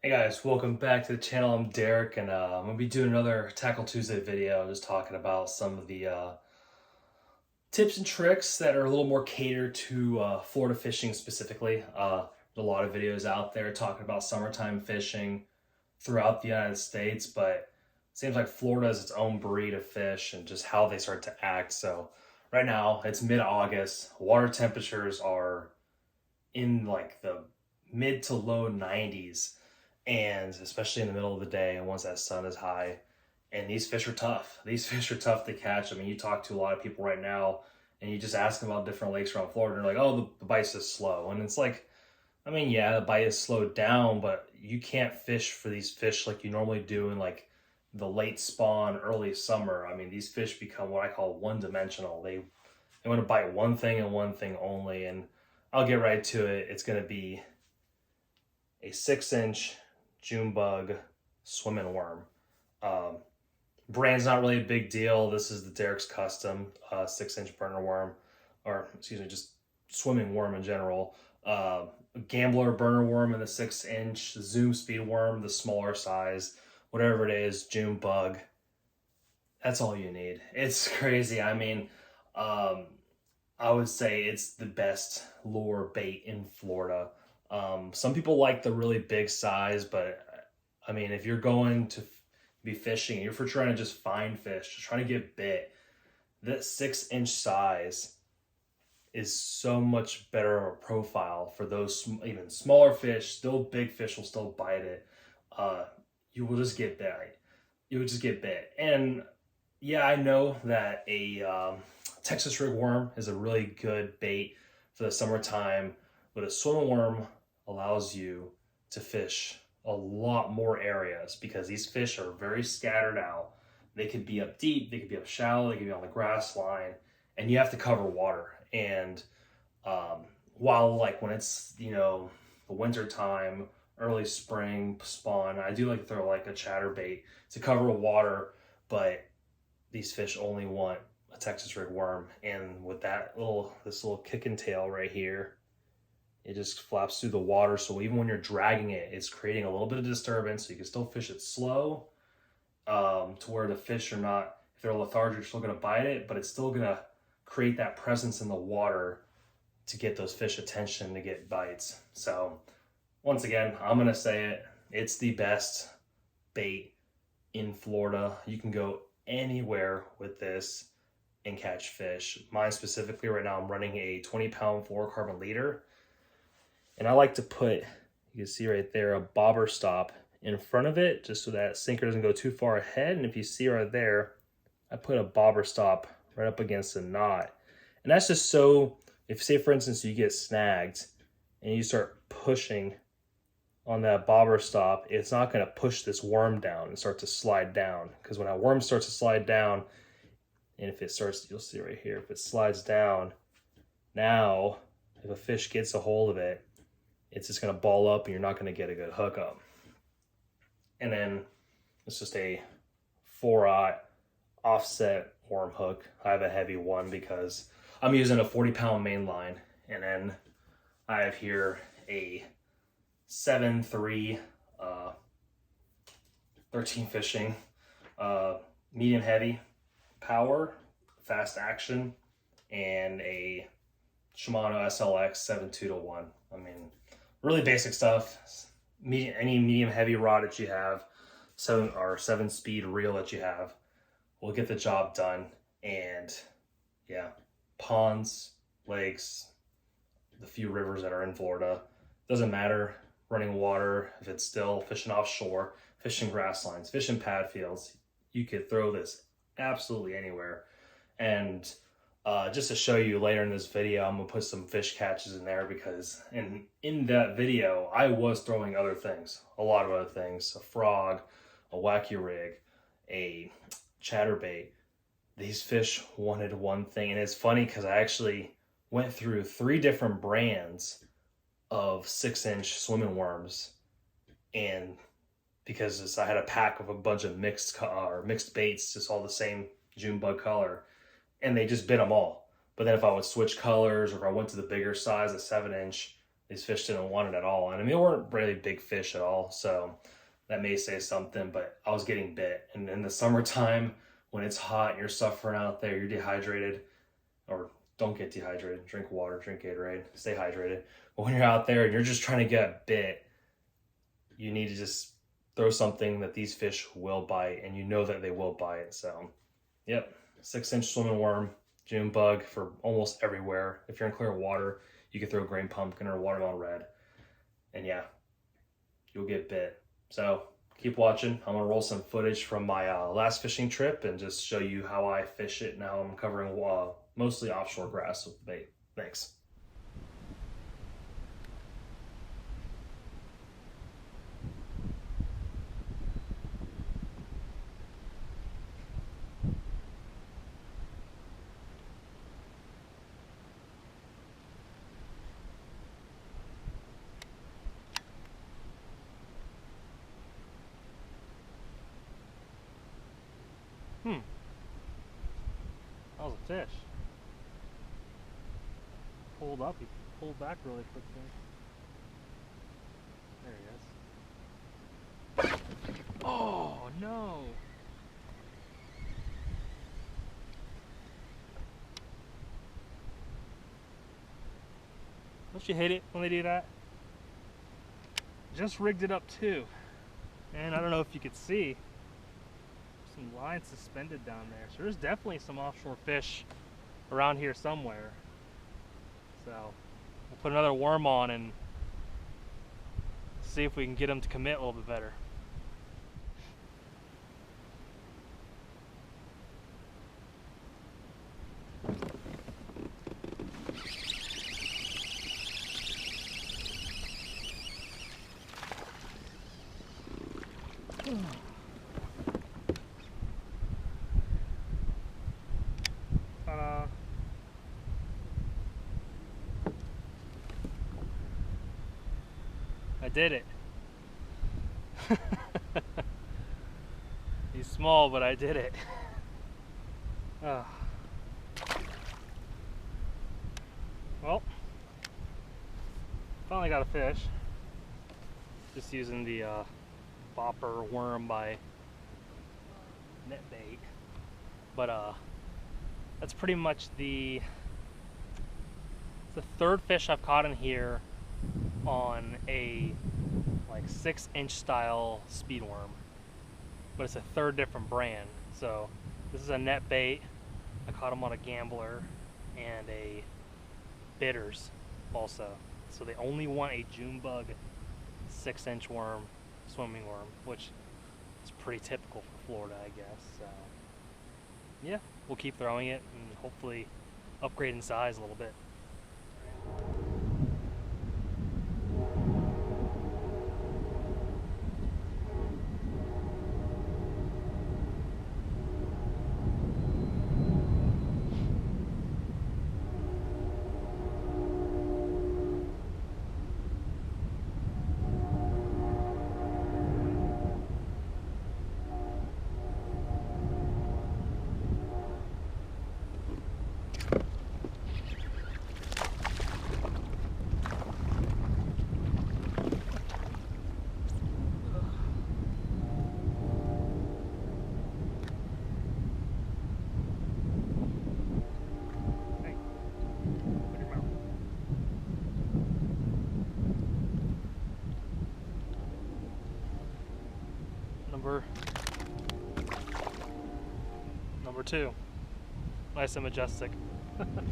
Hey guys, welcome back to the channel. I'm Derek, and I'm gonna be doing another Tackle Tuesday video, just talking about some of the tips and tricks that are a little more catered to Florida fishing specifically. There's a lot of videos out there talking about summertime fishing throughout the United States, but it seems like Florida is its own breed of fish and just how they start to act. So right now it's mid-August. Water temperatures are in like the mid to low 90s, and especially in the middle of the day and once that sun is high. And these fish are tough. These fish are tough to catch. I mean, you talk to a lot of people right now and you just ask them about different lakes around Florida, and they're like, oh, the bite's is slow. And it's like, I mean, yeah, the bite is slowed down, but you can't fish for these fish like you normally do in like the late spawn, early summer. I mean, these fish become what I call one dimensional. They want to bite one thing and one thing only. And I'll get right to it. It's going to be a 6-inch June bug swimming worm. Um, Brand's not really a big deal. This is the Derek's Custom 6-inch burner worm, or excuse me, just swimming worm in general. Gambler burner worm in the 6-inch, Zoom speed worm, the smaller size, whatever it is, June bug. That's all you need. It's crazy. I mean, um, I would say it's the best lure bait in Florida. Some people like the really big size, but I mean, if you're going to be fishing, you're for trying to just find fish, just trying to get bit, that 6-inch size is so much better of a profile for those even smaller fish. Still, big fish will still bite it. Uh, you will just get bit. You would just get bit. And yeah, I know that a Texas rig worm is a really good bait for the summertime, but a swimming worm allows you to fish a lot more areas because these fish are very scattered out. They could be up deep, they could be up shallow, they could be on the grass line, and you have to cover water. And while like when it's the winter time, early spring spawn, I do like to throw like a chatterbait to cover water, but these fish only want a Texas rig worm. And with this little kicking tail right here, it just flaps through the water. So even when you're dragging it, it's creating a little bit of disturbance. So you can still fish it slow, to where the fish are not, if they're lethargic, you're still going to bite it, but it's still going to create that presence in the water to get those fish attention to get bites. So once again, I'm going to say it. It's the best bait in Florida. You can go anywhere with this and catch fish. Mine specifically right now, I'm running a 20-pound fluorocarbon leader. And I like to put, you can see right there, a bobber stop in front of it just so that sinker doesn't go too far ahead. And if you see right there, I put a bobber stop right up against the knot. And that's just so, if say for instance you get snagged and you start pushing on that bobber stop, it's not going to push this worm down and start to slide down. Because when a worm starts to slide down, and if it starts, you'll see right here, if it slides down, now if a fish gets a hold of it, it's just going to ball up and you're not going to get a good hookup. And then it's just a 4/0 offset worm hook. I have a heavy one because I'm using a 40-pound main line. And then I have here a 7.3 13 fishing, medium heavy power, fast action, and a Shimano SLX 7.2-1. I mean, really basic stuff. Any medium heavy rod that you have, 7 speed reel that you have, will get the job done. And yeah, ponds, lakes, the few rivers that are in Florida, doesn't matter. Running water, if it's still fishing offshore, fishing grass lines, fishing pad fields, you could throw this absolutely anywhere. And just to show you later in this video, I'm gonna put some fish catches in there because in that video, I was throwing other things, a lot of other things, a frog, a wacky rig, a chatterbait. These fish wanted one thing, and it's funny because I actually went through 3 different brands of 6-inch swimming worms, and because I had a pack of a bunch of mixed baits, just all the same June bug color, and they just bit them all. But then if I would switch colors or if I went to the bigger size, a 7-inch, these fish didn't want it at all. And I mean, they weren't really big fish at all, so that may say something, but I was getting bit. And in the summertime, when it's hot and you're suffering out there, you're dehydrated, or don't get dehydrated, drink water, drink Gatorade, stay hydrated. But when you're out there and you're just trying to get bit, you need to just throw something that these fish will bite, and you know that they will bite. So, yep, 6-inch swimming worm, June bug for almost everywhere. If you're in clear water, you can throw green pumpkin or watermelon red, and yeah, you'll get bit. So keep watching. I'm gonna roll some footage from my last fishing trip and just show you how I fish it and how I'm covering mostly offshore grass with the bait. Thanks. That was a fish. Pulled up, he pulled back really quickly. There he is. Oh no! Don't you hate it when they do that? Just rigged it up too. And I don't know if you could see some line suspended down there. So there's definitely some offshore fish around here somewhere. So we'll put another worm on and see if we can get them to commit a little bit better. I did it. He's small, but I did it. Well, finally got a fish. Just using the bopper worm by Netbait. But that's pretty much the third fish I've caught in here on a like 6-inch style speed worm, but it's a third different brand. So this is a Netbait. I caught them on a Gambler and a Bitters also. So they only want a June bug 6-inch worm, swimming worm, which is pretty typical for Florida, I guess. So yeah, we'll keep throwing it and hopefully upgrade in size a little bit. Number 2. Nice and majestic. Look at that.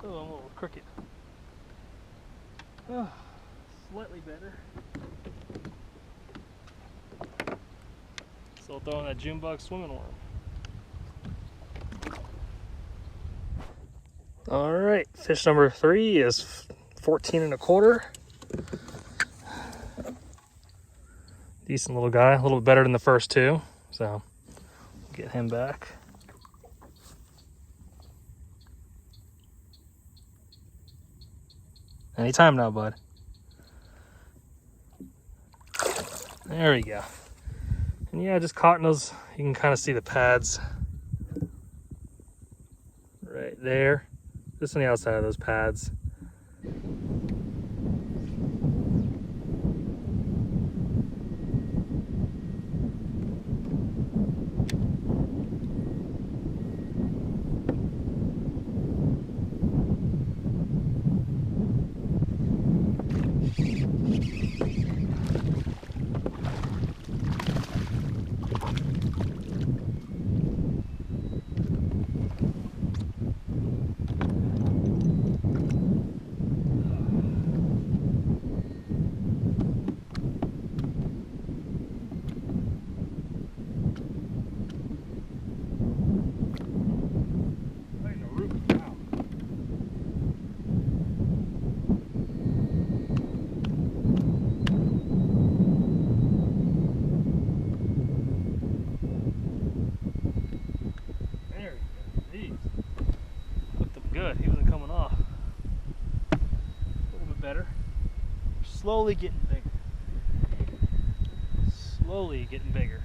Oh, I'm a little crooked. Oh, slightly better. Still throwing that June bug swimming worm. All right, fish number 3 is 14 1/4. Decent little guy, a little bit better than the first 2. So get him back. Anytime now, bud. There we go. And yeah, just caught in those, you can kind of see the pads right there. Just on the outside of those pads. Good, he wasn't coming off. A little bit better. Slowly getting bigger. Slowly getting bigger.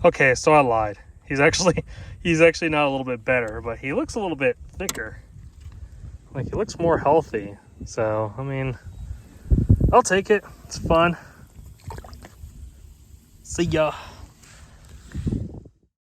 Okay, so I lied. He's actually not a little bit better, but he looks a little bit thicker. Like, he looks more healthy. So, I mean, I'll take it. It's fun. See ya.